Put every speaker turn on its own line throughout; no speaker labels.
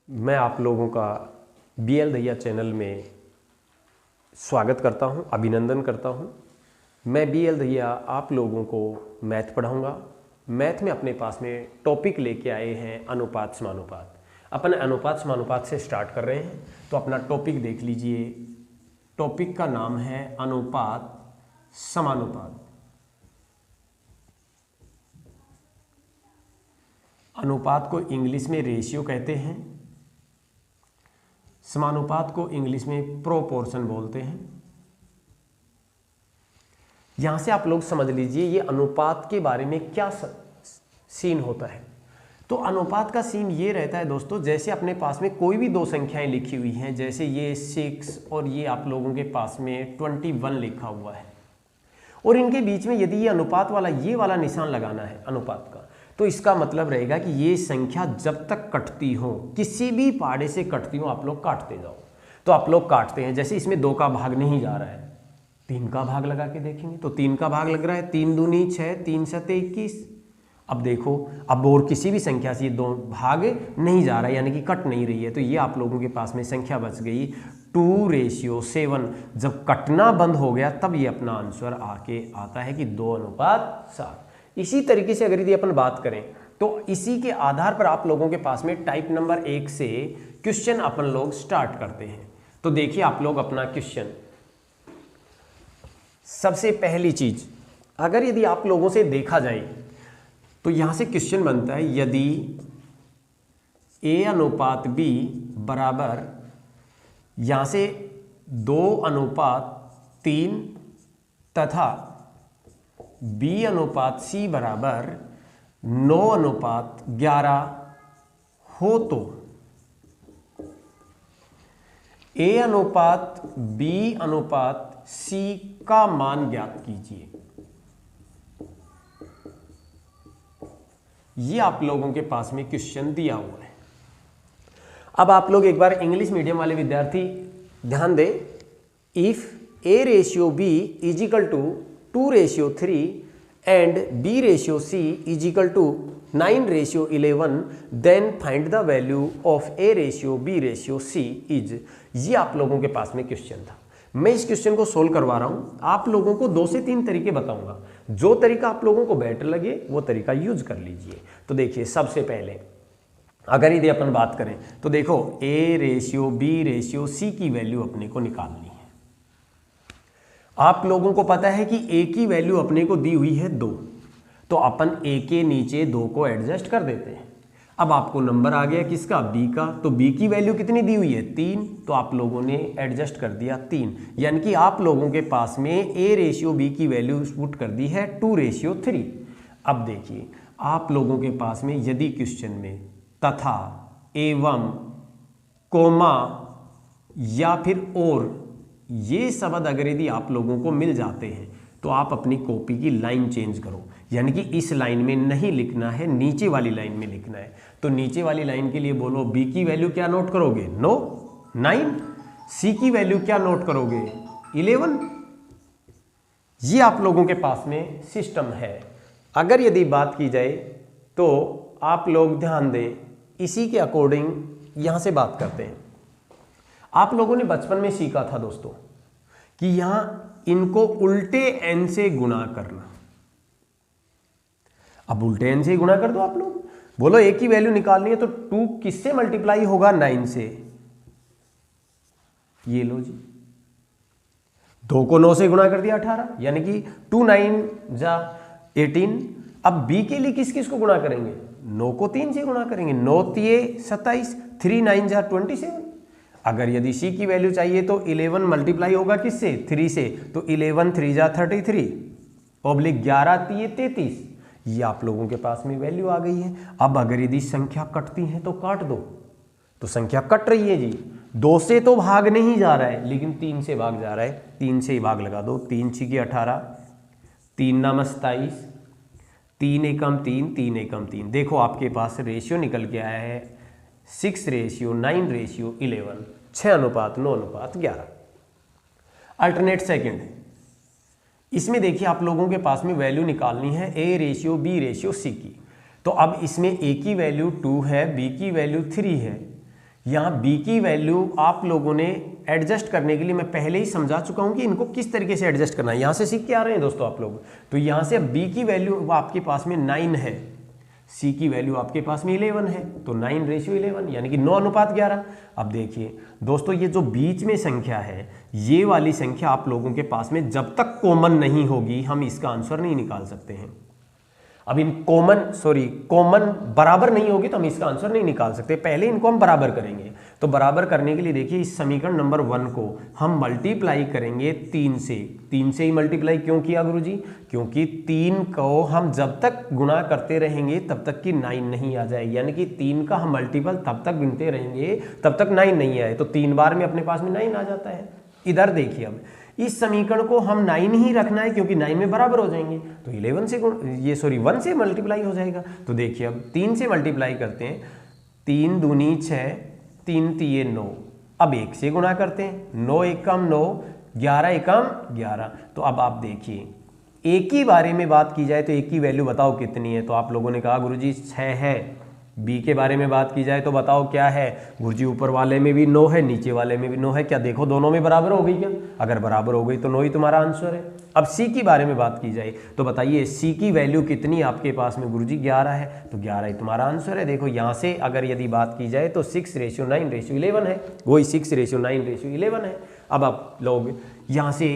मैं आप लोगों का BL दहिया चैनल में स्वागत करता हूं, अभिनंदन करता हूं। मैं BL दहिया आप लोगों को मैथ पढ़ाऊंगा। मैथ में अपने पास में टॉपिक लेके आए हैं अनुपात समानुपात। अपन अनुपात समानुपात से स्टार्ट कर रहे हैं, तो अपना टॉपिक देख लीजिए। टॉपिक का नाम है अनुपात समानुपात। अनुपात को इंग्लिश में रेशियो कहते हैं, समानुपात को इंग्लिश में प्रोपोर्शन बोलते हैं। यहां से आप लोग समझ लीजिए ये अनुपात के बारे में क्या सीन होता है। तो अनुपात का सीन ये रहता है दोस्तों, जैसे अपने पास में कोई भी दो संख्याएं लिखी हुई हैं, जैसे ये 6 और ये आप लोगों के पास में 21 लिखा हुआ है, और इनके बीच में यदि ये अनुपात वाला ये वाला निशान लगाना है अनुपात का, तो इसका मतलब रहेगा कि ये संख्या जब तक कटती हो, किसी भी पाड़े से कटती हो, आप लोग काटते जाओ। तो आप लोग काटते हैं, जैसे इसमें 2 का भाग नहीं जा रहा है, 3 का भाग लगा के देखेंगे तो 3 का भाग लग रहा है, 3 दूनी 6, 3 सते 21। अब देखो, अब और किसी भी संख्या से ये 2 भाग नहीं जा रहा है, यानी कि कट नहीं रही है, तो ये आप लोगों के पास में संख्या बच गई 2:7। जब कटना बंद हो गया तब ये अपना आंसर आके आता है कि 2:7। इसी तरीके से अगर यदि अपन बात करें तो इसी के आधार पर आप लोगों के पास में टाइप नंबर 1 से क्वेश्चन अपन लोग स्टार्ट करते हैं। तो देखिए आप लोग अपना क्वेश्चन, सबसे पहली चीज अगर यदि आप लोगों से देखा जाए तो यहां से क्वेश्चन बनता है, यदि A/B बराबर यहां से 2:3 तथा B/C बराबर 9:11 हो तो A/B/C का मान ज्ञात कीजिए। ये आप लोगों के पास में क्वेश्चन दिया हुआ है। अब आप लोग एक बार इंग्लिश मीडियम वाले विद्यार्थी ध्यान दें। If A/B is equal to 2:3 and B/C is equal to 9:11, then find the value of A/B/C is। ये आप लोगों के पास में क्वेश्चन था। मैं इस क्वेश्चन को सोल्व करवा रहा हूं। आप लोगों को 2 से 3 तरीके बताऊंगा, जो तरीका आप लोगों को बेटर लगे वो तरीका यूज कर लीजिए। तो देखिए, सबसे पहले अगर यदि अपन बात करें तो देखो A/B/C की वैल्यू अपने को निकालनी है। आप लोगों को पता है कि A की वैल्यू अपने को दी हुई है 2, तो अपन A के नीचे 2 को एडजस्ट कर देते हैं। अब आपको नंबर आ गया किसका, B का, तो B की वैल्यू कितनी दी हुई है 3, तो आप लोगों ने एडजस्ट कर दिया 3, यानी कि आप लोगों के पास में A/B की वैल्यू पुट कर दी है 2:3। अब देखिए आप लोगों के पास में यदि क्वेश्चन में तथा, एवं, कोमा या फिर और ये शब्द अगर यदि आप लोगों को मिल जाते हैं तो आप अपनी कॉपी की लाइन चेंज करो, यानी कि इस लाइन में नहीं लिखना है, नीचे वाली लाइन में लिखना है। तो नीचे वाली लाइन के लिए बोलो, B की वैल्यू क्या नोट करोगे 9, C की वैल्यू क्या नोट करोगे 11। ये आप लोगों के पास में सिस्टम है। अगर यदि बात की जाए तो आप लोग ध्यान दें, इसी के अकॉर्डिंग यहां से बात करते हैं। आप लोगों ने बचपन में सीखा था दोस्तों कि यहां इनको उल्टे n से गुणा करना। अब उल्टे n से गुणा कर दो। आप लोग बोलो A की वैल्यू निकालनी है तो 2 किससे मल्टीप्लाई होगा 9 से। ये लो जी, 2 को 9 से गुणा कर दिया 18, यानी कि 2 9 जा 18। अब B के लिए किस किस को गुणा करेंगे, 9 को 3 से गुणा करेंगे, 9 3 27, 3 9 जा 27। अगर यदि C की वैल्यू चाहिए तो 11 मल्टीप्लाई होगा किससे 3 से, तो 11 3 जा 33 ऑब्लिक 11 3 33। ये आप लोगों के पास में वैल्यू आ गई है। अब अगर यदि संख्या कटती है तो काट दो, तो संख्या कट रही है जी, 2 से तो भाग नहीं जा रहा है लेकिन 3 से भाग जा रहा है, 3 से ही भाग लगा दो। 3 6 की 18, 3 9 27, 3 एकम 3, 3 एकम 3। देखो आपके पास रेशियो निकल के आया है 6:9:11, 6:9:11। अल्टरनेट सेकंड, इसमें देखिए आप लोगों के पास में वैल्यू निकालनी है A/B/C की। तो अब इसमें A की वैल्यू 2 है, B की वैल्यू 3 है, यहाँ b की वैल्यू आप लोगों ने एडजस्ट करने के लिए मैं पहले ही समझा चुका हूँ कि इनको किस तरीके से एडजस्ट करना है। यहाँ से सीख के आ रहे हैं दोस्तों आप लोग। तो यहाँ से अब b की वैल्यू आपके पास में 9 है, c की वैल्यू आपके पास में 11 है, तो 9:11 यानी कि 9:11। अब देखिए दोस्तों, ये जो बीच में संख्या है, ये वाली संख्या आप लोगों के पास में जब तक कॉमन नहीं होगी हम इसका आंसर नहीं निकाल सकते हैं। अब इन कॉमन बराबर नहीं होगी तो हम इसका आंसर नहीं निकाल सकते, पहले इनको हम बराबर करेंगे। तो बराबर करने के लिए देखिए इस समीकरण नंबर 1 को हम मल्टीप्लाई करेंगे 3 से। 3 से ही मल्टीप्लाई क्यों किया गुरुजी? क्योंकि 3 को हम जब तक गुणा करते रहेंगे तब तक कि 9 नहीं आ जाए, यानी कि 3 का हम मल्टीपल तब तक गिनते रहेंगे तब तक 9 नहीं आए, तो 3 बार में अपने पास में 9 आ जाता है। इधर देखिए अब इस समीकरण को हम 9 ही रखना है क्योंकि 9 में बराबर हो जाएंगे, तो 1 से मल्टीप्लाई हो जाएगा। तो देखिए अब 3 से मल्टीप्लाई करते हैं, 3 दूनी 6, 3 तिये 9। अब 1 से गुणा करते हैं, 9 एकम 9, 11 एकम 11। तो अब आप देखिए एक ही बारे में बात की जाए तो एक की वैल्यू बताओ कितनी है, तो आप लोगों ने कहा गुरुजी 6 है। बी के बारे में बात की जाए तो बताओ क्या है? गुरुजी ऊपर वाले में भी 9 है, नीचे वाले में भी 9 है। क्या देखो दोनों में बराबर हो गई क्या? अगर बराबर हो गई तो 9 ही तुम्हारा आंसर है। अब सी की बारे में बात की जाए तो बताइए सी की वैल्यू कितनी आपके पास में? गुरुजी 11 है, तो 11 ही तुम्हारा आंसर है। देखो यहाँ से अगर यदि बात की जाए तो 6:9:11 है, वही 6:9:11 है। अब आप लोग यहाँ से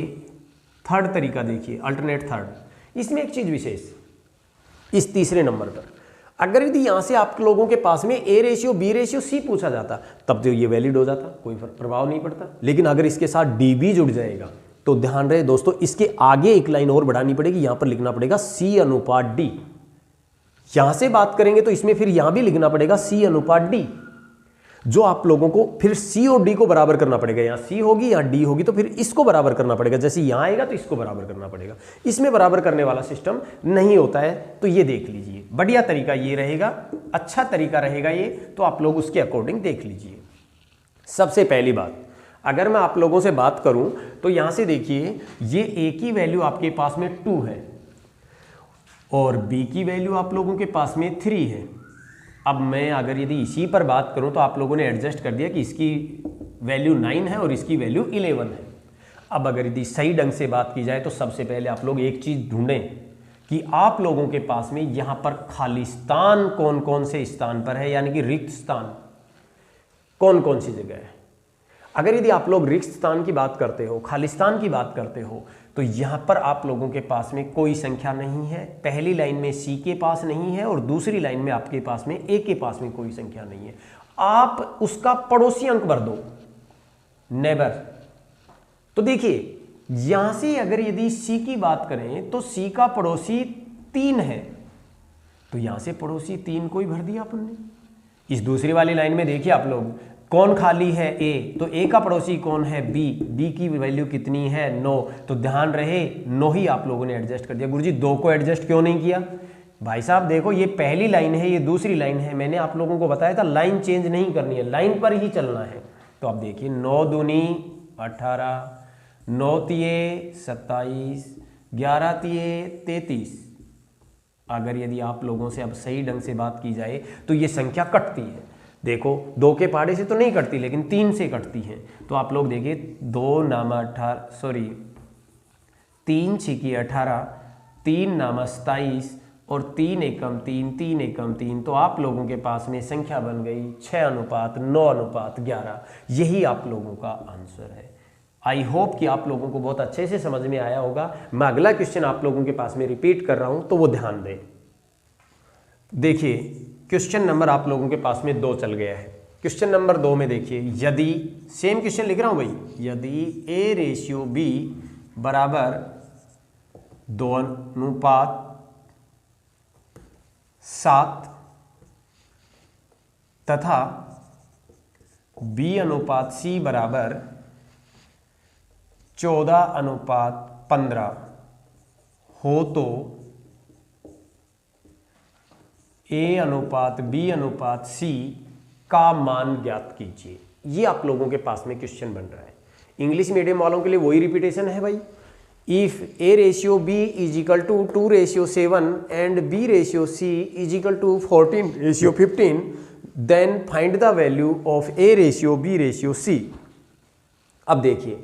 थर्ड तरीका देखिए, अल्टरनेट थर्ड। इसमें एक चीज़ विशेष, इस तीसरे नंबर पर अगर यदि यहाँ से आप लोगों के पास में A/B/C पूछा जाता तब तो ये वैलिड हो जाता, कोई प्रभाव नहीं पड़ता। लेकिन अगर इसके साथ D भी जुड़ जाएगा तो ध्यान रहे दोस्तों, इसके आगे एक लाइन और बढ़ानी पड़ेगी, यहां पर लिखना पड़ेगा C/D। यहां से बात करेंगे तो इसमें फिर यहां भी लिखना पड़ेगा C/D, जो आप लोगों को फिर C और D को बराबर करना पड़ेगा। यहाँ C होगी यहाँ D होगी, तो फिर इसको बराबर करना पड़ेगा। जैसे यहाँ आएगा तो इसको बराबर करना पड़ेगा। इसमें बराबर करने वाला सिस्टम नहीं होता है, तो ये देख लीजिए। बढ़िया तरीका ये रहेगा, अच्छा तरीका रहेगा ये, तो आप लोग उसके अकॉर्डिंग देख लीजिए। सबसे पहली बात, अगर मैं आप लोगों से बात करूं तो यहां से देखिए ये A की वैल्यू आपके पास में 2 है और B की वैल्यू आप लोगों के पास में 3 है। अब मैं अगर यदि इसी पर बात करूं तो आप लोगों ने एडजस्ट कर दिया कि इसकी वैल्यू 9 है और इसकी वैल्यू 11 है। अब अगर यदि सही ढंग से बात की जाए तो सबसे पहले आप लोग एक चीज़ ढूंढें कि आप लोगों के पास में यहाँ पर खाली स्थान कौन कौन से स्थान पर है, यानी कि रिक्त स्थान कौन कौन सी जगह है। अगर यदि आप लोग रिक्त स्थान की बात करते हो, खाली स्थान की बात करते हो, तो यहाँ पर आप लोगों के पास में कोई संख्या नहीं है। पहली लाइन में C के पास नहीं है और दूसरी लाइन में आपके पास में A के पास में कोई संख्या नहीं है। आप उसका पड़ोसी अंक भर दो, नेबर। तो देखिए यहां से अगर यदि C की बात करें तो C का पड़ोसी 3 है, तो यहां से पड़ोसी 3 को ही भर दिया अपन ने। इस दूसरी वाली लाइन में देखिए आप लोग कौन खाली है? A, तो A का पड़ोसी कौन है? B। B की वैल्यू कितनी है? 9। तो ध्यान रहे 9 ही आप लोगों ने एडजस्ट कर दिया। गुरुजी 2 को एडजस्ट क्यों नहीं किया? भाई साहब देखो ये पहली लाइन है, ये दूसरी लाइन है। मैंने आप लोगों को बताया था लाइन चेंज नहीं करनी है, लाइन पर ही चलना है। तो आप देखिए 9 दूनी 18, 9 तिये 27, 11 तिये 33। अगर यदि आप लोगों से अब सही ढंग से बात की जाए तो ये संख्या कटती है। देखो 2 के पहाड़े से तो नहीं कटती, लेकिन 3 से कटती है। तो आप लोग देखिए 3 छिकी 18, 3 नामा 27 और 3 एकम 3, 3 एकम 3। तो आप लोगों के पास में संख्या बन गई 6:9:11। यही आप लोगों का आंसर है। आई होप कि आप लोगों को बहुत अच्छे से समझ में आया होगा। मैं अगला क्वेश्चन आप लोगों के पास में रिपीट कर रहा हूं, तो वो ध्यान दें। देखिए क्वेश्चन नंबर आप लोगों के पास में 2 चल गया है। क्वेश्चन नंबर 2 में देखिए, यदि सेम क्वेश्चन लिख रहा हूं भाई, यदि A/B बराबर 2:7 तथा B/C बराबर 14:15 हो तो A/B/C का मान ज्ञात कीजिए। ये आप लोगों के पास में क्वेश्चन बन रहा है। इंग्लिश मीडियम वालों के लिए वही रिपीटेशन है भाई। If A/B is equal to 2:7 and B/C is equal to 14:15, then find the value of A ratio B ratio C. अब देखिए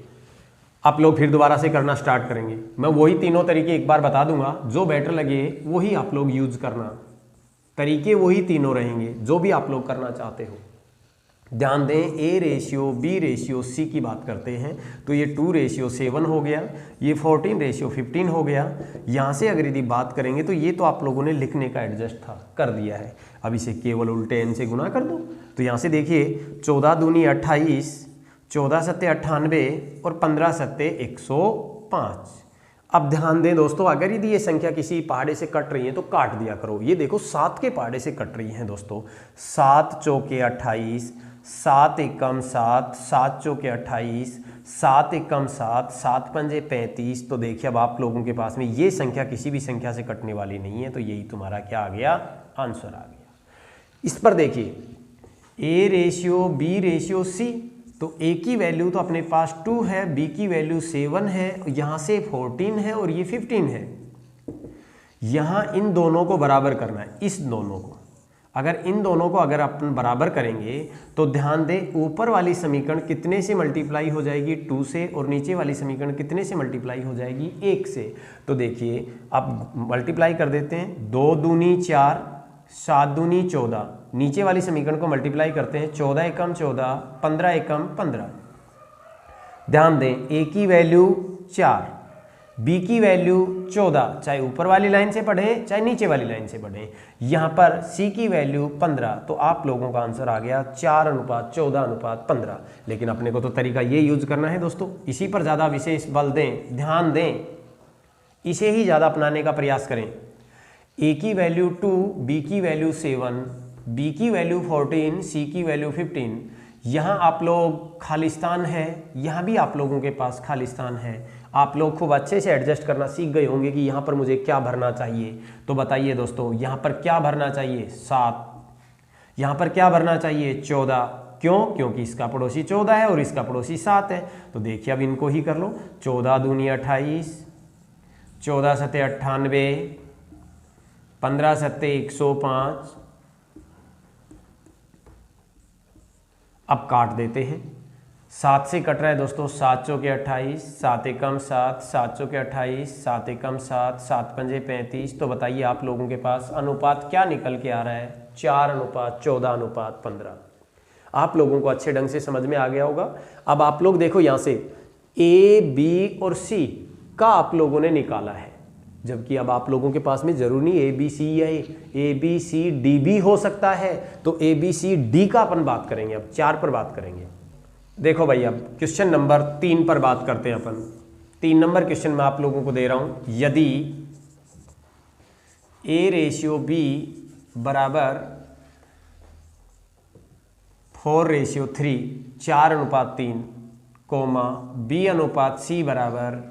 आप लोग फिर दोबारा से करना स्टार्ट करेंगे। मैं वही तीनों तरीके एक बार बता दूंगा, जो बेटर लगे वही आप लोग यूज करना। तरीके वही तीनों रहेंगे जो भी आप लोग करना चाहते हो। ध्यान दें, A ratio B ratio C की बात करते हैं तो ये 2:7 हो गया, ये 14:15 हो गया। यहाँ से अगर यदि बात करेंगे तो ये तो आप लोगों ने लिखने का एडजस्ट था, कर दिया है। अब इसे केवल उल्टे n से गुना कर दो। तो यहाँ से देखिए 14 दूनी 28, 14 सत्ते 98 और 15 सत्ते 105। अब ध्यान दें दोस्तों, अगर यदि ये संख्या किसी पहाड़े से कट रही है तो काट दिया करो। ये देखो 7 के पहाड़े से कट रही हैं दोस्तों। 7 चौके 28, 7 एकम 7, 7 चौके 28, 7 एकम 7, 7 पंजे 35। तो देखिए अब आप लोगों के पास में ये संख्या किसी भी संख्या से कटने वाली नहीं है, तो यही तुम्हारा क्या आ गया, आंसर आ गया। इस पर देखिए A ratio B ratio C, तो ए की वैल्यू तो अपने पास 2 है, बी की वैल्यू 7 है, यहाँ से 14 है और ये 15 है। यहाँ इन दोनों को बराबर करना है, इस दोनों को। अगर इन दोनों को अगर अपन बराबर करेंगे तो ध्यान दें ऊपर वाली समीकरण कितने से मल्टीप्लाई हो जाएगी, 2 से, और नीचे वाली समीकरण कितने से मल्टीप्लाई हो जाएगी, 1 से। तो देखिए अब मल्टीप्लाई कर देते हैं। 2 दूनी 4, 7 दूनी 14, नीचे वाली समीकरण को मल्टीप्लाई करते हैं। 14 एकम 14, 15 एकम 15। ध्यान दें ए की वैल्यू 4, बी की वैल्यू 14, चाहे ऊपर वाली लाइन से पढ़े चाहे नीचे वाली लाइन से पढ़े। यहाँ पर सी की वैल्यू 15, तो आप लोगों का आंसर आ गया 4:14:15। लेकिन अपने को तो तरीका ये यूज करना है दोस्तों, इसी पर ज़्यादा विशेष बल दें, ध्यान दें, इसे ही ज़्यादा अपनाने का प्रयास करें। ए की वैल्यू 2, बी की वैल्यू 7, बी की वैल्यू 14, सी की वैल्यू 15। यहाँ आप लोग खालिस्तान है, यहाँ भी आप लोगों के पास खालिस्तान है। आप लोग खूब अच्छे से एडजस्ट करना सीख गए होंगे कि यहाँ पर मुझे क्या भरना चाहिए। तो बताइए दोस्तों, यहाँ पर क्या भरना चाहिए, 7, यहाँ पर क्या भरना चाहिए, 14। क्यों? क्योंकि इसका पड़ोसी 14 है और इसका पड़ोसी 7 है। तो देखिए अब इनको ही कर लो। 14 दूनी 28, 14 सत्ते 98, 15 सत्ते 105। अब काट देते हैं। 7 से कट रहा है दोस्तों, 7 चौके 28, 7 एकम 7, 7 चौके 28, 7 एकम 7, 7 पंजे 35। तो बताइए आप लोगों के पास अनुपात क्या निकल के आ रहा है, 4:14:15। आप लोगों को अच्छे ढंग से समझ में आ गया होगा। अब आप लोग देखो यहाँ से ए बी और सी का आप लोगों ने निकाला है, जबकि अब आप लोगों के पास में जरूरी नहीं ए बी सी या ए बी सी डी भी हो सकता है। तो ए बी सी डी का अपन बात करेंगे, अब 4 पर बात करेंगे। देखो भाई अब क्वेश्चन नंबर 3 पर बात करते हैं अपन। 3 नंबर क्वेश्चन मैं आप लोगों को दे रहा हूं। यदि ए रेशियो बी बराबर 4:3, 4:3, बी अनुपात सी बराबर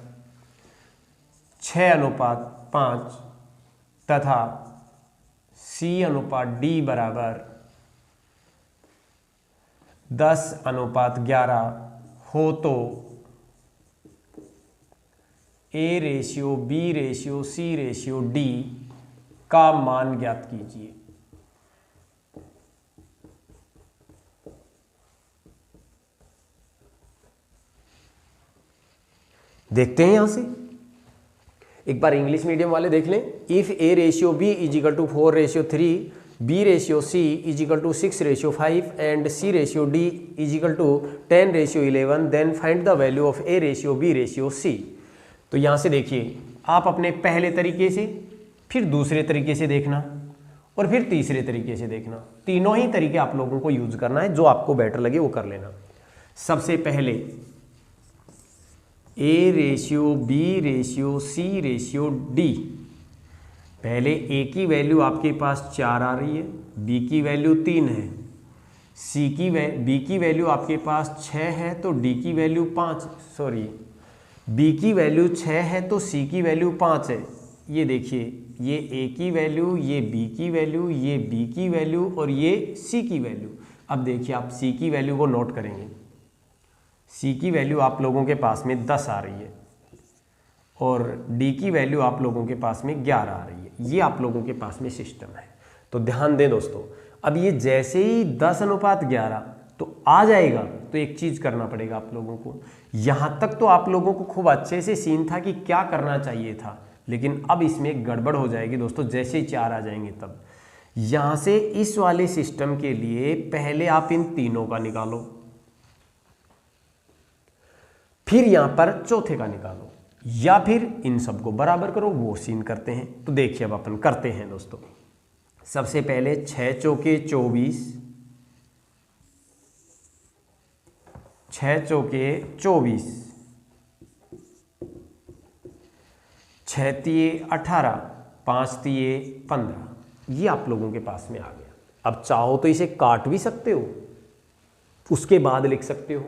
6:5 तथा सी अनुपात डी बराबर 10:11 हो, तो A ratio B ratio C ratio D का मान ज्ञात कीजिए। देखते हैं यहां से एक बार इंग्लिश मीडियम वाले देख लें। If A ratio B is equal to 4:3, B ratio C is equal to 6:5 and C ratio D is equal to 10:11, then find the value of A ratio B ratio C. तो यहाँ से देखिए आप अपने पहले तरीके से, फिर दूसरे तरीके से देखना और फिर तीसरे तरीके से देखना। तीनों ही तरीके आप लोगों को यूज करना है, जो आपको बेटर लगे वो कर लेना। सबसे पहले A ratio B ratio C ratio D. पहले ए की वैल्यू आपके पास 4 आ रही है, बी की वैल्यू 3 है, बी की वैल्यू आपके पास 6 है तो डी की वैल्यू 5, बी की वैल्यू 6 है तो सी की वैल्यू 5 है। ये देखिए, ये ए की वैल्यू, ये बी की वैल्यू, ये बी की वैल्यू और ये सी की वैल्यू। अब देखिए आप सी की वैल्यू को नोट करेंगे। सी की वैल्यू आप लोगों के पास में 10 आ रही है और डी की वैल्यू आप लोगों के पास में 11 आ रही है। ये आप लोगों के पास में सिस्टम है। तो ध्यान दें दोस्तों, अब ये जैसे ही 10:11 तो आ जाएगा, तो एक चीज करना पड़ेगा आप लोगों को। यहां तक तो आप लोगों को खूब अच्छे से सीन था कि क्या करना चाहिए था, लेकिन अब इसमें गड़बड़ हो जाएगी दोस्तों। जैसे ही 4 आ जाएंगे तब यहां से इस वाले सिस्टम के लिए पहले आप इन तीनों का निकालो, फिर यहां पर चौथे का निकालो, या फिर इन सबको बराबर करो, वो सीन करते हैं। तो देखिए अब अपन करते हैं दोस्तों। सबसे पहले 6 चौके 24, 6 चौके 24, 6 तिये 18, 5 तिये 15, ये आप लोगों के पास में आ गया। अब चाहो तो इसे काट भी सकते हो, उसके बाद लिख सकते हो,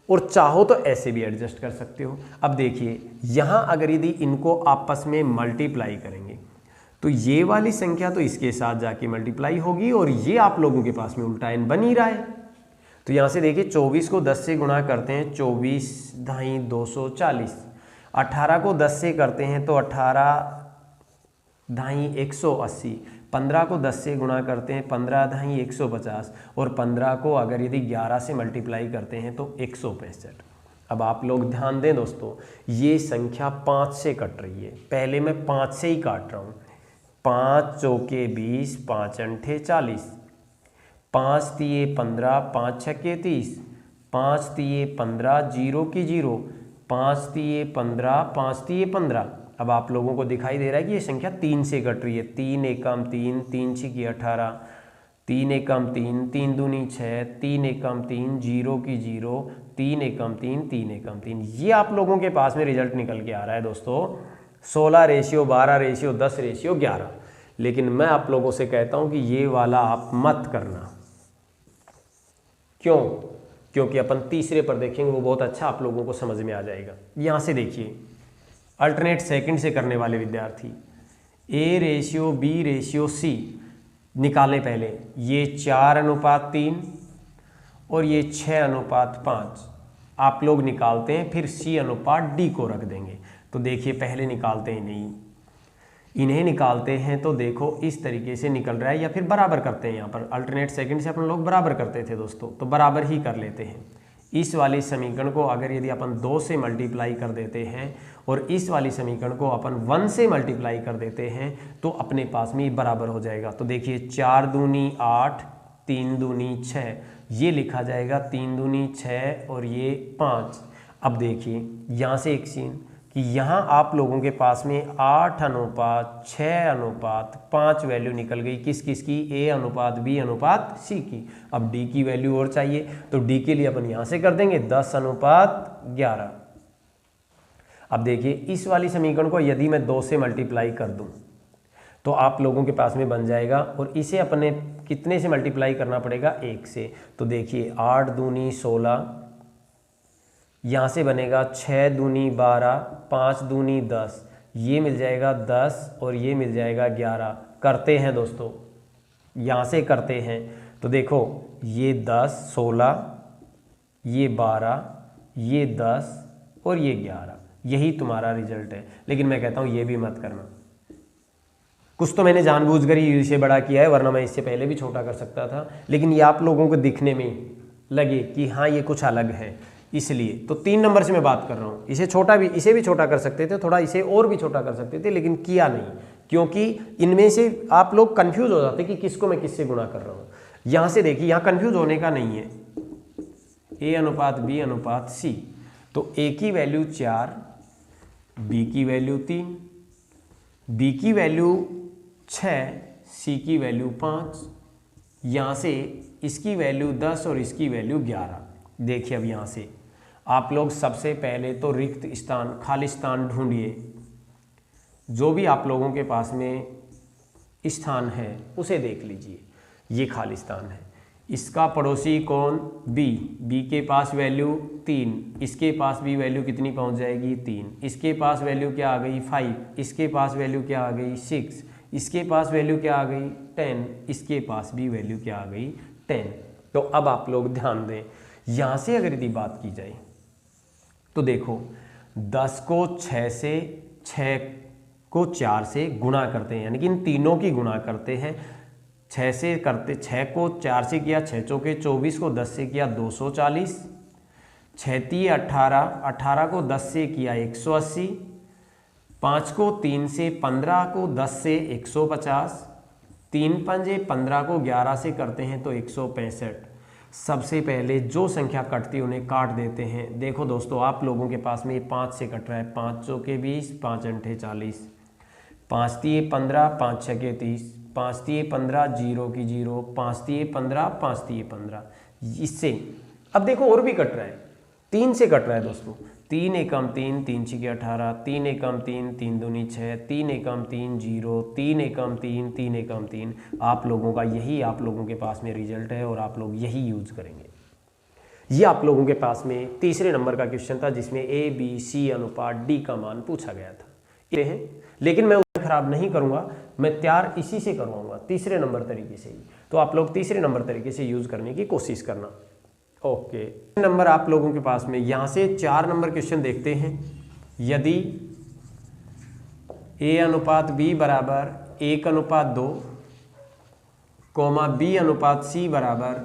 और चाहो तो ऐसे भी एडजस्ट कर सकते हो। अब देखिए यहां अगर यदि इनको आपस में मल्टीप्लाई करेंगे तो ये वाली संख्या तो इसके साथ जाके मल्टीप्लाई होगी, और ये आप लोगों के पास में उल्टा n बन ही रहा है। तो यहां से देखिए 24 को 10 से गुणा करते हैं, 24 ढाई 240, 18 को 10 से करते हैं तो 18 ढाई 180, 15 को 10 से गुणा करते हैं 15 ढाई 150, और 15 को अगर यदि 11 से मल्टीप्लाई करते हैं तो 165। अब आप लोग ध्यान दें दोस्तों, ये संख्या 5 से कट रही है। पहले मैं 5 से ही काट रहा हूँ। 5 चौके 20, 5 अंठे 40, 5 तिये 15, 5 छक्के 30, 5 तिये 15, 0 की 0, 5 तिये 15, 5 तिये 15। अब आप लोगों को दिखाई दे रहा है कि ये संख्या 3 से कट रही है। 3 एकम 3, 3 छिकी 18, 3 एकम 3, 3 दूनी 6, 3 एकम 3, 0 की 0, 3 एकम 3, 3 एकम 3। ये आप लोगों के पास में रिजल्ट निकल के आ रहा है दोस्तों, 16:12:10:11। लेकिन मैं आप लोगों से कहता हूं कि ये वाला आप मत करना। क्यों? क्योंकि अपन तीसरे पर देखेंगे, वो बहुत अच्छा आप लोगों को समझ में आ जाएगा। यहां से देखिए, अल्टरनेट सेकंड से करने वाले विद्यार्थी A/B/C निकालें पहले। ये 4:3 और ये 6:5 आप लोग निकालते हैं, फिर C/D को रख देंगे। तो देखिए पहले निकालते हैं, नहीं इन्हें निकालते हैं तो देखो इस तरीके से निकल रहा है, या फिर बराबर करते हैं। यहाँ पर अल्टरनेट सेकंड से अपन लोग बराबर करते थे दोस्तों, तो बराबर ही कर लेते हैं। इस वाली समीकरण को अगर यदि अपन 2 से मल्टीप्लाई कर देते हैं और इस वाली समीकरण को अपन 1 से मल्टीप्लाई कर देते हैं तो अपने पास में बराबर हो जाएगा। तो देखिए 4 दूनी 8, 3 दूनी 6, ये लिखा जाएगा 3 दूनी 6 और ये 5। अब देखिए यहाँ से एक सीन कि यहाँ आप लोगों के पास में 8:6:5 वैल्यू निकल गई। किस किस की? A/B/C की। अब D की वैल्यू और चाहिए, तो D के लिए अपन यहाँ से कर देंगे 10:11। अब देखिए इस वाली समीकरण को यदि मैं 2 से मल्टीप्लाई कर दूं तो आप लोगों के पास में बन जाएगा, और इसे अपने कितने से मल्टीप्लाई करना पड़ेगा? 1 से। तो देखिए 8 दूनी 16, यहाँ से बनेगा 6 दूनी 12, 5 दूनी 10, ये मिल जाएगा 10 और ये मिल जाएगा 11। करते हैं दोस्तों, यहाँ से करते हैं तो देखो ये 10, 16, ये 12, ये 10 और ये 11, यही तुम्हारा रिजल्ट है। लेकिन मैं कहता हूँ ये भी मत करना। कुछ तो मैंने जानबूझकर ही इसे बड़ा किया है, वरना मैं इससे पहले भी छोटा कर सकता था, लेकिन ये आप लोगों को दिखने में लगे कि हाँ ये कुछ अलग है, इसलिए। तो 3 नंबर से मैं बात कर रहा हूँ। इसे छोटा भी, इसे भी छोटा कर सकते थे, थोड़ा इसे और भी छोटा कर सकते थे, लेकिन किया नहीं, क्योंकि इनमें से आप लोग कंफ्यूज हो जाते कि किसको मैं किससे गुणा कर रहा हूँ। यहाँ से देखिए, यहाँ कंफ्यूज होने का नहीं है। A/B/C, तो A की वैल्यू 4, B की वैल्यू 3, B की वैल्यू 6, C की वैल्यू 5, यहाँ से इसकी वैल्यू 10 और इसकी वैल्यू 11। देखिए अब यहाँ से आप लोग सबसे पहले तो रिक्त स्थान, खाली स्थान ढूंढिए। जो भी आप लोगों के पास में स्थान है उसे देख लीजिए। ये खाली स्थान है, इसका पड़ोसी कौन? B के पास वैल्यू 3, इसके पास भी वैल्यू कितनी पहुंच जाएगी? 3, इसके पास वैल्यू क्या आ गई? 5, इसके पास वैल्यू क्या आ गई? 6, इसके पास वैल्यू क्या आ गई? 10, इसके पास भी वैल्यू क्या आ गई? 10। तो अब आप लोग ध्यान दें, यहाँ से अगर यदि बात की जाए तो देखो 10 को 6 से, 6 को 4 से गुणा करते हैं, यानी कि इन तीनों की गुणा करते हैं, 6 से करते, 6 को 4 से किया 6 चौके 24, को 10 से किया 240, 6 तिये 18, 18 को 10 से किया 180, 5 को 3 से 15, को 10 से 150, 3 पंजे 15 को 11 से करते हैं तो 165। सबसे पहले जो संख्या कटती है उन्हें काट देते हैं। देखो दोस्तों, आप लोगों के पास में ये 5 से कट रहा है, 5 चौके 20, 5 अंठे 40, 5 तिये 15, 5 छके 30, 5 तिये 15, 0 की 0, 5 तिये 15, 5 तिये 15। इससे अब देखो और भी कट रहा है, 3 से कट रहा है दोस्तों, 3 एकम 3, 3 छिके 18, 3 एकम 3, 3 दूनी 6, 3 एकम 3, 0, 3 एकम 3, 3 एकम 3। आप लोगों का यही आप लोगों के पास में रिजल्ट है और आप लोग यही यूज करेंगे। ये आप लोगों के पास में तीसरे नंबर का क्वेश्चन था जिसमें ए बी सी अनुपात डी का मान पूछा गया था। ये है, लेकिन मैं उसे खराब नहीं करूंगा, मैं तैयार इसी से करवाऊंगा, तीसरे नंबर तरीके से ही। तो आप लोग तीसरे नंबर तरीके से यूज करने की कोशिश करना। ओके, नंबर आप लोगों के पास में यहां से 4 नंबर क्वेश्चन देखते हैं। यदि ए अनुपात बी बराबर 1:2, बी अनुपात सी बराबर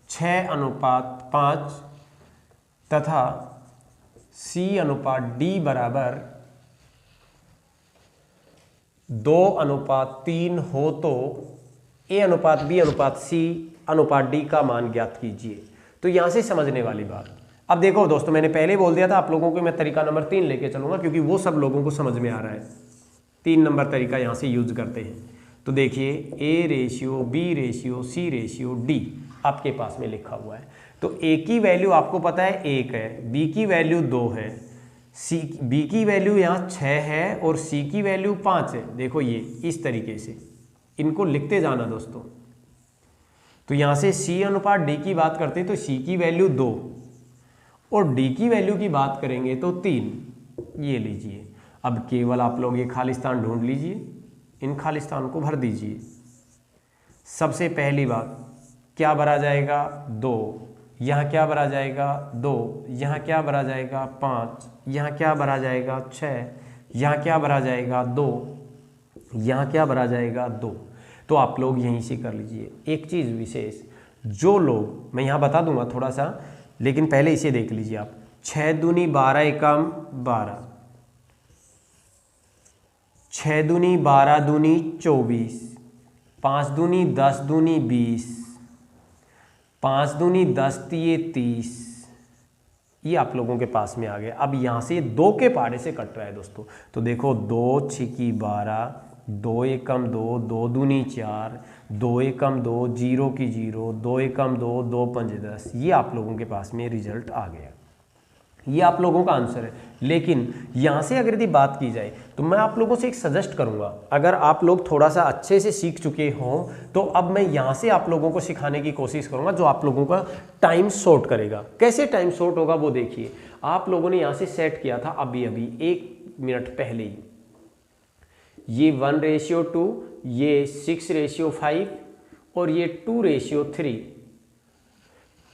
6:5 तथा सी अनुपात डी बराबर 2:3 हो तो ए अनुपात बी अनुपात सी अनुपात डी का मान ज्ञात कीजिए। तो यहां से समझने वाली बात, अब देखो दोस्तों, मैंने पहले बोल दिया था आप लोगों को मैं तरीका नंबर 3 लेके चलूंगा क्योंकि वो सब लोगों को समझ में आ रहा है। 3 नंबर तरीका यहां से यूज करते हैं। तो देखिए A ratio B ratio C ratio D आपके पास में लिखा हुआ है। तो ए की वैल्यू आपको पता है 1 है, बी की वैल्यू 2 है, बी की वैल्यू यहाँ 6 है और सी की वैल्यू 5 है। देखो ये इस तरीके से इनको लिखते जाना दोस्तों। तो यहाँ से सी अनुपात डी की बात करते हैं तो सी की वैल्यू 2 और डी की वैल्यू की बात करेंगे तो 3। ये लीजिए, अब केवल आप लोग ये खाली स्थान ढूंढ लीजिए, इन खाली स्थान को भर दीजिए। सबसे पहली बात क्या भरा जाएगा 2, यहाँ क्या भरा जाएगा 2, यहाँ क्या भरा जाएगा 5, यहाँ क्या भरा जाएगा 6, यहाँ क्या भरा जाएगा 2, यहाँ क्या भरा जाएगा 2। तो आप लोग यहीं से कर लीजिए। एक चीज़ विशेष, जो लोग मैं यहाँ बता दूंगा थोड़ा सा, लेकिन पहले इसे देख लीजिए आप। 6 दूनी 12 एकम 12, 6 दूनी 12 दूनी 24, 5 दूनी 10 दूनी 20, 5 दूनी 10 तिये 30। ये आप लोगों के पास में आ गया। अब यहाँ से 2 के पारे से कट रहा है दोस्तों। तो देखो 2 छिकी 12, 2 एकम 2, 2 दूनी 4, 2 एकम 2, 0 की 0, 2 एकम 2, 2 पंजे 10। ये आप लोगों के पास में रिजल्ट आ गया। ये आप लोगों का आंसर है। लेकिन यहाँ से अगर यदि बात की जाए तो मैं आप लोगों से एक सजेस्ट करूँगा, अगर आप लोग थोड़ा सा अच्छे से सीख चुके हों तो अब मैं यहाँ से आप लोगों को सिखाने की कोशिश करूँगा जो आप लोगों का टाइम शॉर्ट करेगा। कैसे टाइम शॉर्ट होगा वो देखिए। आप लोगों ने यहाँ से सेट किया था अभी 1 मिनट पहले ही, ये 1:2, ये 6:5 और ये 2:3।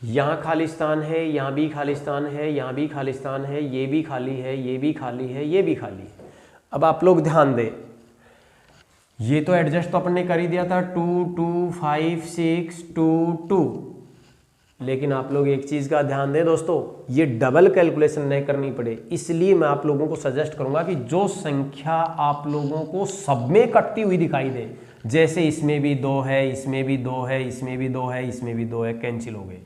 यहाँ खाली स्थान है, यहाँ भी खाली स्थान है, यहाँ भी खाली स्थान है, ये भी खाली है, ये भी खाली है, ये भी खाली है। अब आप लोग ध्यान दें, ये तो एडजस्ट तो अपन ने कर ही दिया था 2 2 5 6 2 2। लेकिन आप लोग एक चीज़ का ध्यान दें दोस्तों, ये डबल कैलकुलेशन नहीं करनी पड़े, इसलिए मैं आप लोगों को सजेस्ट करूंगा कि जो संख्या आप लोगों को सब में कटती हुई दिखाई दे, जैसे इसमें भी 2 है, इसमें भी 2 है, इसमें भी 2 है, इसमें भी 2 है, कैंसिल हो गए।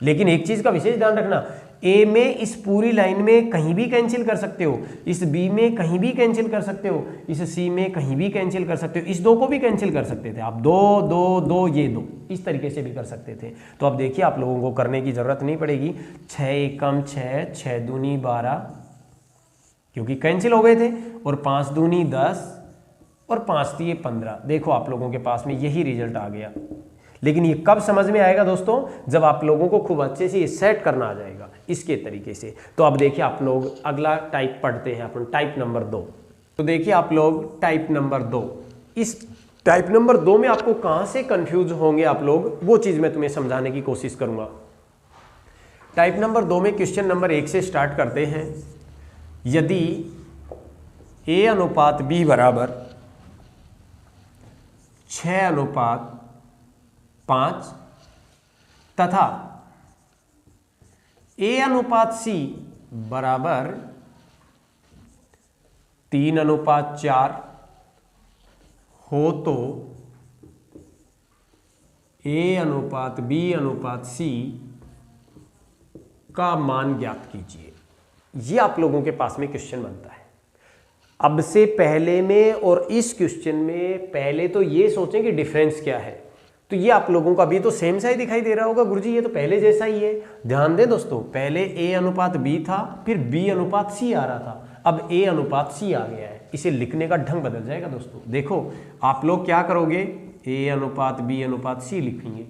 लेकिन एक चीज का विशेष ध्यान रखना, ए में इस पूरी लाइन में कहीं भी कैंसिल कर सकते हो, इस बी में कहीं भी कैंसिल कर सकते हो, इस सी में कहीं भी कैंसिल कर सकते हो, इस 2 को भी कैंसिल कर सकते थे आप, 2 2 2 ये 2 इस तरीके से भी कर सकते थे। तो अब देखिए आप लोगों को करने की जरूरत नहीं पड़ेगी। 6 एकम 6, 6 दूनी 12 क्योंकि कैंसिल हो गए थे, और 5 दूनी 10 और 5 तिये 15। देखो आप लोगों के पास में यही रिजल्ट आ गया। लेकिन ये कब समझ में आएगा दोस्तों, जब आप लोगों को खूब अच्छे से ये सेट करना आ जाएगा इसके तरीके से। तो अब देखिए आप लोग अगला टाइप पढ़ते हैं अपन, टाइप नंबर 2। तो देखिए आप लोग टाइप नंबर 2, इस टाइप नंबर 2 में आपको कहां से कंफ्यूज होंगे आप लोग, वो चीज मैं तुम्हें समझाने की कोशिश करूंगा। टाइप नंबर 2 में क्वेश्चन नंबर 1 से स्टार्ट करते हैं। यदि a अनुपात b बराबर 6:5 तथा A/C बराबर 3:4 हो तो A/B/C का मान ज्ञात कीजिए। ये आप लोगों के पास में क्वेश्चन बनता है। अब से पहले में और इस क्वेश्चन में पहले तो ये सोचें कि डिफरेंस क्या है। तो ये आप लोगों का भी तो सेम सा ही दिखाई दे रहा होगा, गुरुजी ये तो पहले जैसा ही है। ध्यान दें दोस्तों, पहले A/B था, फिर B/C आ रहा था, अब A/C आ गया है। इसे लिखने का ढंग बदल जाएगा दोस्तों। देखो आप लोग क्या करोगे, A/B/C लिखेंगे।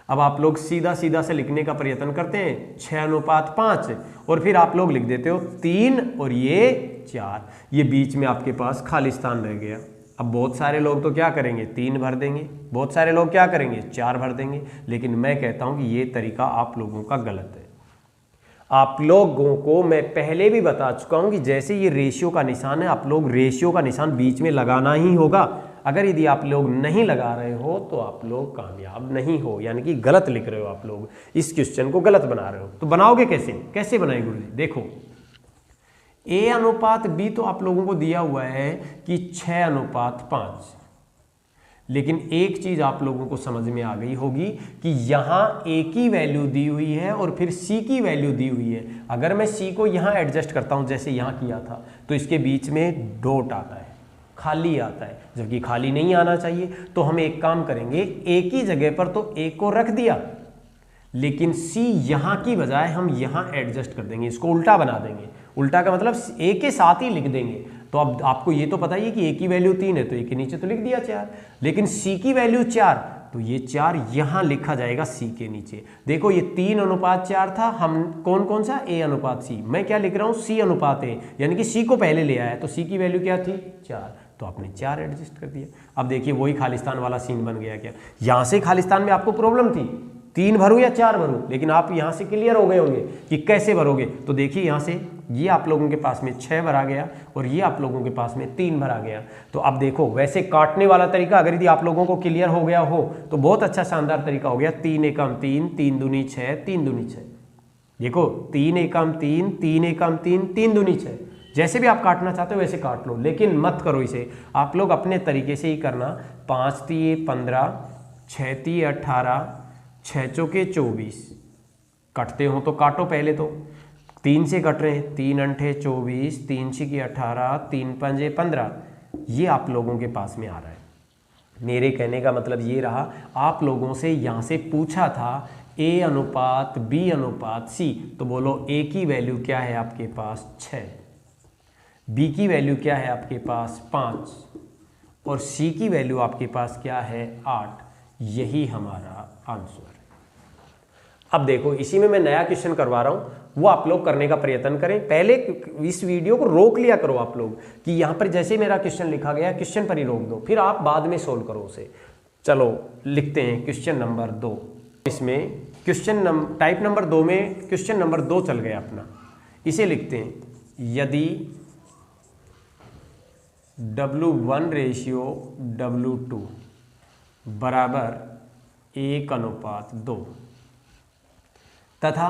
अब आप लोग सीधा सीधा से लिखने का प्रयत्न करते हैं 6:5 और फिर आप लोग लिख देते हो 3 और ये 4, ये बीच में आपके पास खाली स्थान रह गया। अब बहुत सारे लोग तो क्या करेंगे, 3 भर देंगे, बहुत सारे लोग क्या करेंगे, 4 भर देंगे। लेकिन मैं कहता हूं कि ये तरीका आप लोगों का गलत है। आप लोगों को मैं पहले भी बता चुका हूं कि जैसे ये रेशियो का निशान है, आप लोग रेशियो का निशान बीच में लगाना ही होगा। अगर यदि आप लोग नहीं लगा रहे हो तो आप लोग कामयाब नहीं हो, यानी कि गलत लिख रहे हो, आप लोग इस क्वेश्चन को गलत बना रहे हो। तो बनाओगे कैसे, कैसे बनाए गुरुजी? देखो A/B तो आप लोगों को दिया हुआ है कि 6:5, लेकिन एक चीज आप लोगों को समझ में आ गई होगी कि यहां A की वैल्यू दी हुई है और फिर C की वैल्यू दी हुई है। अगर मैं C को यहां एडजस्ट करता हूं जैसे यहां किया था, तो इसके बीच में डॉट आता है, खाली आता है, जबकि खाली नहीं आना चाहिए। तो हम एक काम करेंगे, A की जगह पर तो A को रख दिया, लेकिन C यहां की बजाय हम यहां एडजस्ट कर देंगे, इसको उल्टा बना देंगे। उल्टा का मतलब A के साथ ही लिख देंगे। तो अब आपको ये तो पता ही है कि A की वैल्यू 3 है, तो A के नीचे तो लिख दिया 4, लेकिन C की वैल्यू 4, तो ये 4 यहां लिखा जाएगा C के नीचे। देखो ये 3:4 था, हम कौन सा A/C, मैं क्या लिख रहा हूं, C/A, यानी कि C को पहले ले आया, तो C की वैल्यू क्या थी, 4, तो आपने 4 एडजस्ट कर दिया। अब देखिए वही खालिस्तान वाला सीन बन गया। क्या यहां से खालिस्तान में आपको प्रॉब्लम थी 3 भरूं या 4 भरूं, लेकिन आप यहां से क्लियर हो गए होंगे कि कैसे भरोगे। तो देखिए यहां से ये आप लोगों के पास में 6 भरा गया और ये आप लोगों के पास में 3 भरा गया। तो अब देखो वैसे काटने वाला तरीका अगर यदि आप लोगों को क्लियर हो गया हो तो बहुत अच्छा शानदार तरीका हो गया। 3 एकम 3, 3 दूनी 6, 3 दूनी 6। देखो 3 एकम 3, 3 एकम 3, 3 दूनी 6। जैसे भी आप काटना चाहते हो वैसे काट लो, लेकिन मत करो इसे, आप लोग अपने तरीके से ही करना। 5 3 15, 6 3 18, 6 चौके 24। कटते हो तो काटो पहले, तो 3 से कट रहे हैं, 3 अंठे 24, 3 छिके 18, 3 पंजे 15, ये आप लोगों के पास में आ रहा है। मेरे कहने का मतलब ये रहा, आप लोगों से यहाँ से पूछा था A/B/C, तो बोलो A की वैल्यू क्या है आपके पास 6, B की वैल्यू क्या है आपके पास 5 और C की वैल्यू आपके पास क्या है 8। यही हमारा आंसर है। अब देखो इसी में मैं नया क्वेश्चन करवा रहा हूं, वो आप लोग करने का प्रयत्न करें। पहले इस वीडियो को रोक लिया करो आप लोग कि यहां पर जैसे मेरा क्वेश्चन लिखा गया क्वेश्चन पर ही रोक दो, फिर आप बाद में सोल्व करो उसे। चलो लिखते हैं क्वेश्चन नंबर 2। इसमें क्वेश्चन टाइप नंबर 2 में क्वेश्चन नंबर 2 चल गया अपना। इसे लिखते हैं, यदि W1/W2 बराबर 1:2 तथा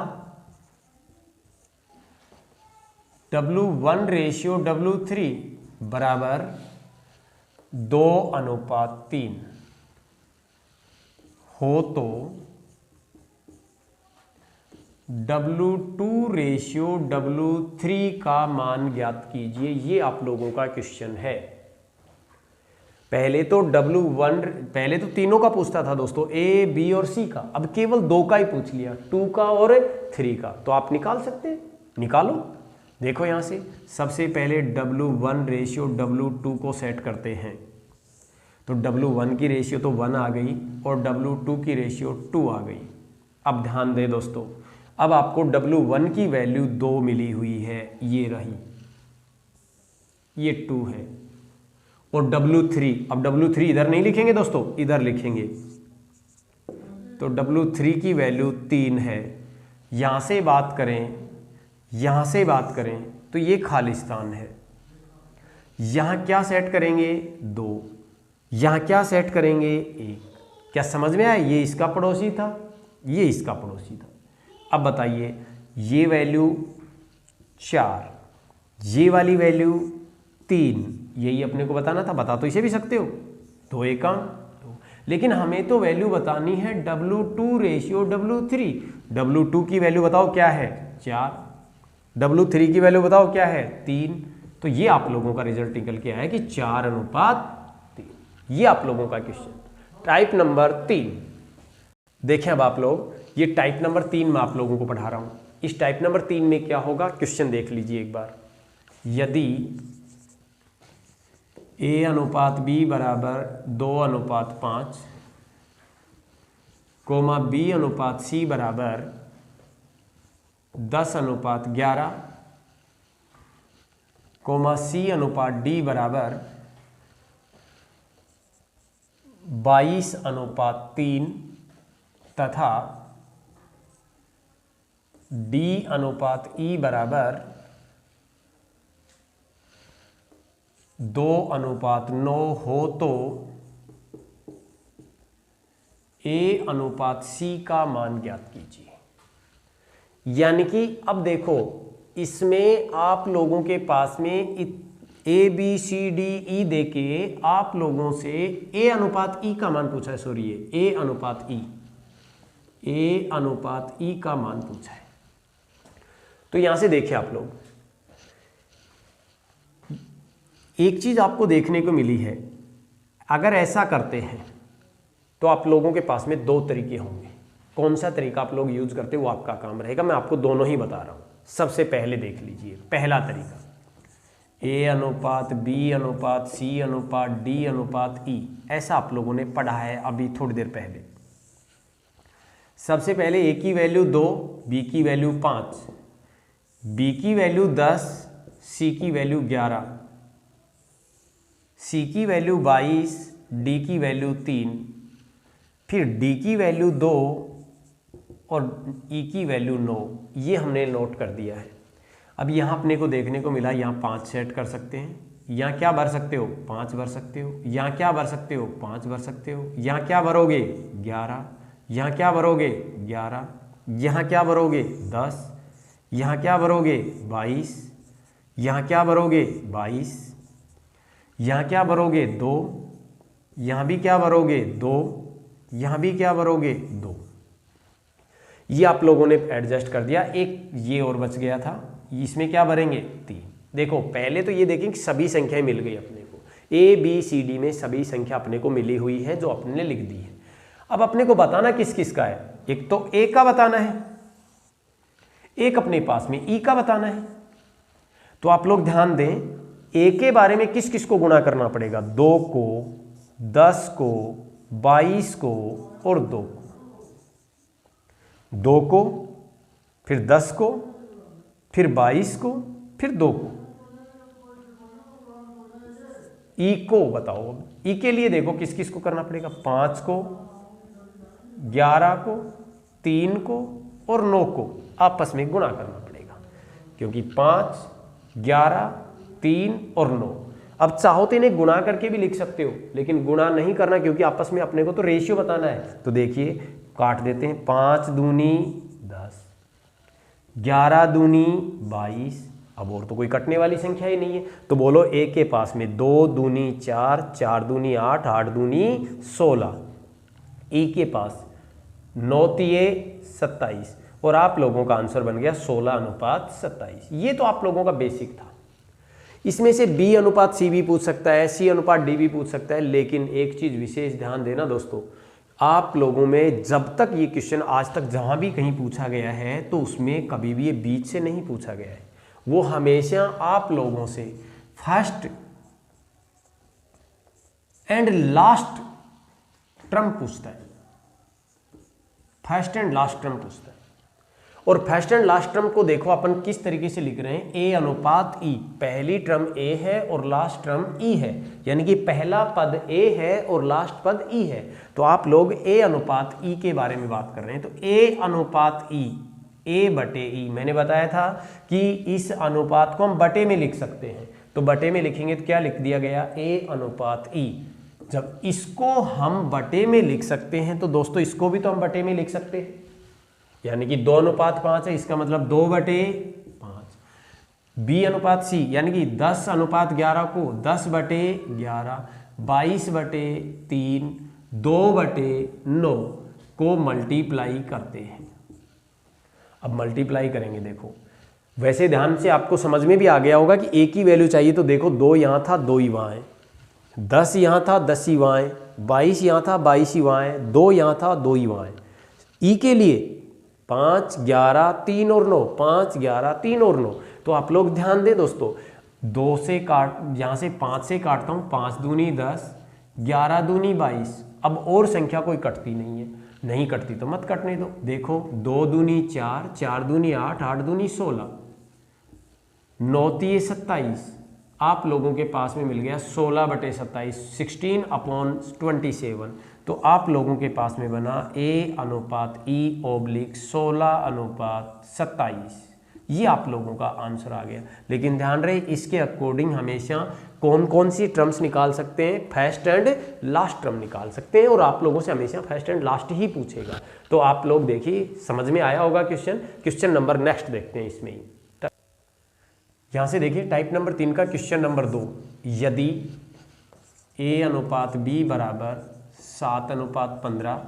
W1/W3 बराबर 2:3 हो तो W2/W3 का मान ज्ञात कीजिए। ये आप लोगों का क्वेश्चन है। पहले तो पहले तो तीनों का पूछता था दोस्तों, A, B और C का, अब केवल 2 का ही पूछ लिया, 2 का और 3 का। तो आप निकाल सकते हैं, निकालो। देखो यहां से सबसे पहले W1/W2 को सेट करते हैं, तो W1 की रेशियो तो 1 आ गई और W2 की रेशियो 2 आ गई। अब ध्यान दें दोस्तों, अब आपको W1 की वैल्यू 2 मिली हुई है, ये रही, ये 2 है, और W3, अब W3 इधर नहीं लिखेंगे दोस्तों, इधर लिखेंगे, तो W3 की वैल्यू 3 है। यहां से बात करें, यहां से बात करें तो ये खालिस्तान है, यहां क्या सेट करेंगे 2, यहाँ क्या सेट करेंगे, एक। क्या समझ में आया, ये इसका पड़ोसी था, ये इसका पड़ोसी था। अब बताइए, ये वैल्यू 4, ये वाली वैल्यू 3, यही अपने को बताना था, बता तो इसे भी सकते हो, 2 एकांक 2। लेकिन हमें तो वैल्यू बतानी है W2 रेशियो W3। W2 की वैल्यू बताओ क्या है, 4, W3 की वैल्यू बताओ क्या है, 3। तो ये आप लोगों का रिजल्ट निकल के आया कि 4:3। ये आप लोगों का क्वेश्चन टाइप नंबर 3। देखें अब आप लोग, ये टाइप नंबर 3 में आप लोगों को पढ़ा रहा हूं। इस टाइप नंबर 3 में क्या होगा, क्वेश्चन देख लीजिए एक बार। यदि A/B बराबर 2:5, कोमा B/C बराबर 10:11, कोमा C/D बराबर 22:3 तथा D/E बराबर 2:9 हो तो A/C का मान ज्ञात कीजिए। यानी कि अब देखो, इसमें आप लोगों के पास में ABCDE देके आप लोगों से A/E का मान पूछा है, सॉरी ये A/E का मान पूछा है। तो यहां से देखिए आप लोग, एक चीज आपको देखने को मिली है, अगर ऐसा करते हैं तो आप लोगों के पास में 2 तरीके होंगे। कौन सा तरीका आप लोग यूज करते हो वो आपका काम रहेगा, मैं आपको दोनों ही बता रहा हूं। सबसे पहले देख लीजिए, पहला तरीका A/B/C/D/E, ऐसा आप लोगों ने पढ़ा है अभी थोड़ी देर पहले। सबसे पहले A की वैल्यू 2, B की वैल्यू 5, B की वैल्यू 10, C की वैल्यू 11, C की वैल्यू 22, D की वैल्यू 3, फिर D की वैल्यू 2 और E की वैल्यू 9। ये हमने नोट कर दिया है। अब यहाँ अपने को देखने को मिला, यहाँ 5 सेट कर सकते हैं। यहाँ क्या भर सकते हो, 5 भर सकते हो। यहाँ क्या भर सकते हो, 5 भर सकते हो। यहाँ क्या भरोगे, 11। यहाँ क्या भरोगे, 11। यहाँ क्या भरोगे, 10। यहाँ क्या भरोगे, 22। यहाँ क्या भरोगे, 22। यहाँ क्या भरोगे, 2। यहाँ भी क्या भरोगे, 2। यहाँ भी क्या भरोगे, 2। ये आप लोगों ने एडजस्ट कर दिया। एक ये और बच गया था, इसमें क्या भरेंगे, 3। देखो पहले तो ये देखें कि सभी संख्याएं मिल गई अपने को, ABCD में सभी संख्या अपने को मिली हुई है जो अपने ने लिख दी है। अब अपने को बताना किस किस का है, एक तो A का बताना है, एक अपने पास में E का बताना है। तो आप लोग ध्यान दें, A के बारे में किस किस को गुणा करना पड़ेगा, 2 को, 10 को, 22 को और 2 को। 2 को, फिर 10 को, फिर 22 को, फिर 2 को। E को बताओ, E के लिए देखो किस किस को करना पड़ेगा, 5 को, 11 को, 3 को और 9 को आपस में गुणा करना पड़ेगा, क्योंकि 5, 11, 3 और 9। अब चाहो तो इन्हें गुणा करके भी लिख सकते हो, लेकिन गुणा नहीं करना क्योंकि आपस में अपने को तो रेशियो बताना है। तो देखिए काट देते हैं, 5 दूनी 10, 11 दूनी 22। अब और तो कोई कटने वाली संख्या ही नहीं है, तो बोलो A के पास में 2 दूनी 4, 4 दूनी 8, 8 दूनी 16। E के पास 9 तिये 27 और आप लोगों का आंसर बन गया 16:27। ये तो आप लोगों का बेसिक था। इसमें से B/C भी पूछ सकता है, C/D भी पूछ सकता है, लेकिन एक चीज विशेष ध्यान देना दोस्तों, आप लोगों में जब तक ये क्वेश्चन आज तक जहां भी कहीं पूछा गया है तो उसमें कभी भी ये बीच से नहीं पूछा गया है। वो हमेशा आप लोगों से फर्स्ट एंड लास्ट टर्म पूछता है, फर्स्ट एंड लास्ट टर्म पूछता है। और फर्स्ट एंड लास्ट टर्म को देखो अपन किस तरीके से लिख रहे हैं, A/E। पहली टर्म A है और लास्ट टर्म E है, यानी कि पहला पद A है और लास्ट पद E है। तो आप लोग A/E के बारे में बात कर रहे हैं, तो A/E, A/E। मैंने बताया था कि इस अनुपात को हम बटे में लिख सकते हैं, तो बटे में लिखेंगे तो क्या लिख दिया गया, A/E। जब इसको हम बटे में लिख सकते हैं तो दोस्तों इसको भी तो हम बटे में लिख सकते हैं, यानी कि 2:5 है, इसका मतलब 2/5। बी अनुपात सी यानी कि 10:11 को 10/11, 22/3, 2/9 को मल्टीप्लाई करते हैं। अब मल्टीप्लाई करेंगे, देखो वैसे ध्यान से आपको समझ में भी आ गया होगा कि एक ही वैल्यू चाहिए, तो देखो 2 यहाँ था 2 ही वहाँ है, 10 यहाँ था 10 ही वहाँ है, 22 यहाँ था 22 ही वहाँ है, 2 यहाँ था 2 ही वहाँ है। ई के लिए 5, 11, 3 और 9, 5, 11, 3 और 9। तो आप लोग ध्यान दें दोस्तों, 2 से काट, यहाँ से 5 से काटता हूँ, 5 दूनी 10, 11 दूनी 22। अब और संख्या कोई कटती नहीं है, नहीं कटती तो मत कटने दो। देखो 2 दूनी 4, 4 दूनी 8, 8 दूनी 16, 9 तिये 27। आप लोगों के पास में मिल गया 16/27, 16/27। तो आप लोगों के पास में बना A/E/16/27। ये आप लोगों का आंसर आ गया। लेकिन ध्यान रहे, इसके अकॉर्डिंग हमेशा कौन कौन सी टर्म्स निकाल सकते हैं, फर्स्ट एंड लास्ट टर्म निकाल सकते हैं, और आप लोगों से हमेशा फर्स्ट एंड लास्ट ही पूछेगा। तो आप लोग देखिए, समझ में आया होगा क्वेश्चन नंबर नेक्स्ट देखते हैं इसमें ही। यहां से देखिए टाइप नंबर 3 का क्वेश्चन नंबर 2, यदि A/B बराबर 7/15,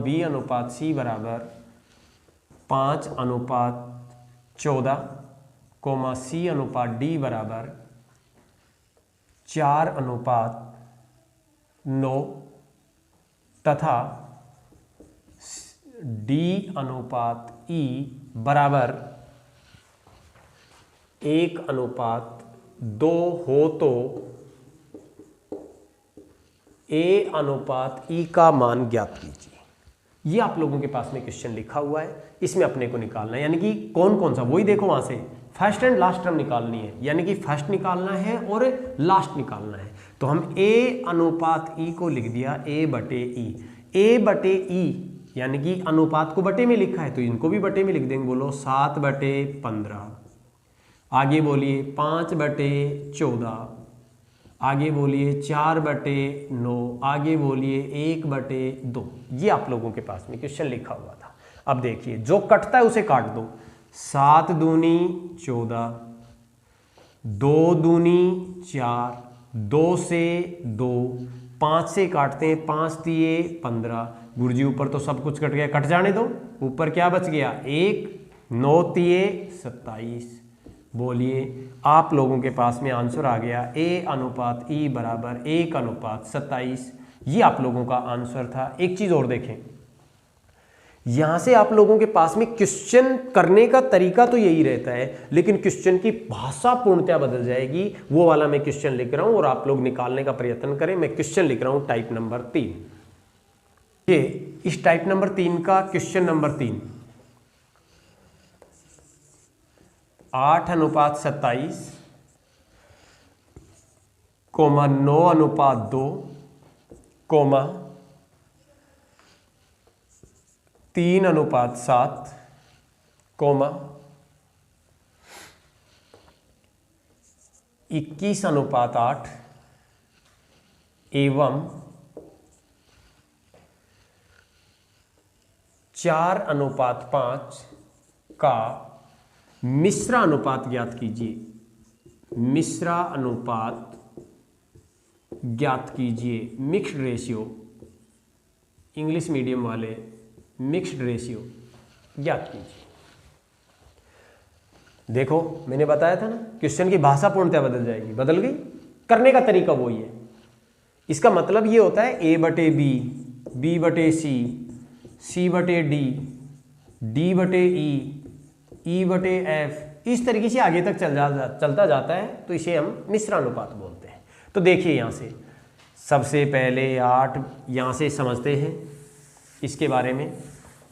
B/C बराबर 5/14, C/D बराबर 4/9 तथा D/E बराबर 1/2 हो तो A/E का मान ज्ञात कीजिए। ये आप लोगों के पास में क्वेश्चन लिखा हुआ है, इसमें अपने को निकालना है, यानी कि कौन कौन सा, वही देखो वहां से फर्स्ट एंड लास्ट टर्म निकालनी है, यानी कि फर्स्ट निकालना है और लास्ट निकालना है। तो हम A/E को लिख दिया A/E। A/E यानी कि अनुपात को बटे में लिखा है, तो इनको भी बटे में लिख देंगे। बोलो 7/15, आगे बोलिए 5/14, आगे बोलिए 4/9, आगे बोलिए 1/2। ये आप लोगों के पास में क्वेश्चन लिखा हुआ था। अब देखिए, जो कटता है उसे काट दो। 7 दूनी 14, 2 दूनी 4, 2 से 2, 5 से काटते हैं, 5 तिये 15। गुरुजी ऊपर तो सब कुछ कट गया, कट जाने दो, ऊपर क्या बच गया 1, 9 तिये 27। बोलिए, आप लोगों के पास में आंसर आ गया A/E बराबर 1/27। ये आप लोगों का आंसर था। एक चीज और देखें, यहां से आप लोगों के पास में क्वेश्चन करने का तरीका तो यही रहता है, लेकिन क्वेश्चन की भाषा पूर्णतया बदल जाएगी। वो वाला मैं क्वेश्चन लिख रहा हूं और आप लोग निकालने का प्रयत्न करें। मैं क्वेश्चन लिख रहा हूं टाइप नंबर 3। ये इस टाइप नंबर 3 का क्वेश्चन नंबर 3, 8/27, 9/2, 3/7, 21/8 एवं 4/5 का मिश्रा अनुपात ज्ञात कीजिए। मिश्रा अनुपात ज्ञात कीजिए, मिक्स्ड रेशियो, इंग्लिश मीडियम वाले मिक्स्ड रेशियो ज्ञात कीजिए। देखो मैंने बताया था ना, क्वेश्चन की भाषा पूर्णतया बदल जाएगी, बदल गई, करने का तरीका वही है। इसका मतलब ये होता है A/B, B/C, C/D, D/E, E/F, इस तरीके से आगे तक चलता जाता है, तो इसे हम मिश्रानुपात बोलते हैं। तो देखिए यहाँ से सबसे पहले 8 यहाँ से समझते हैं इसके बारे में।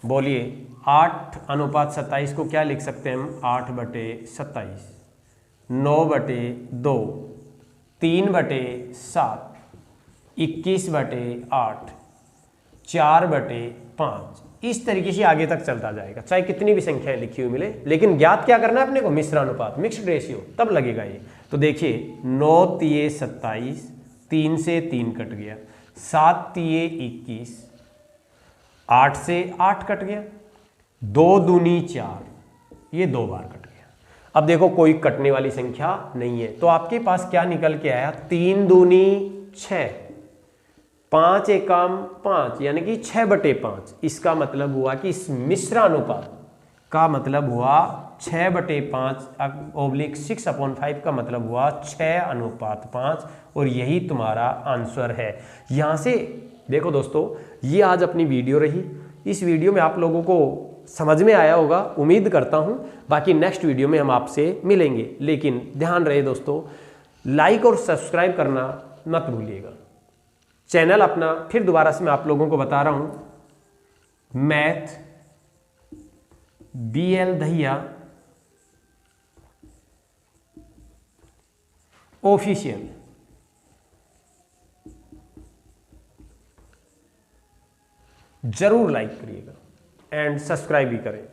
बोलिए 8/27 को क्या लिख सकते हैं हम, 8/27, 9/2, 3/7, 21/8, 4/5, इस तरीके से आगे तक चलता जाएगा, चाहे कितनी भी संख्याएं लिखी हुई मिले, लेकिन ज्ञात क्या करना है अपने को, मिश्रानुपात, मिक्स्ड रेशियो, तब लगेगा ये। तो देखिए 9 तिये 27, 3 से 3 कट गया, 7 तिये 21, 8 से 8 कट गया, 2 दूनी 4, ये 2 बार कट गया। अब देखो कोई कटने वाली संख्या नहीं है, तो आपके पास क्या निकल के आया, 3 दूनी 6, 5 एकम 5 यानी कि 6/5। इसका मतलब हुआ कि इस मिश्र अनुपात का मतलब हुआ 6/5/6/5 का मतलब हुआ 6:5, और यही तुम्हारा आंसर है। यहां से देखो दोस्तों, ये आज अपनी वीडियो रही। इस वीडियो में आप लोगों को समझ में आया होगा, उम्मीद करता हूं। बाकी नेक्स्ट वीडियो में हम आपसे मिलेंगे, लेकिन ध्यान रहे दोस्तों, लाइक और सब्सक्राइब करना मत भूलिएगा। चैनल अपना फिर दोबारा से मैं आप लोगों को बता रहा हूं, मैथ BL दहिया ऑफिशियल, जरूर लाइक करिएगा एंड सब्सक्राइब भी करें।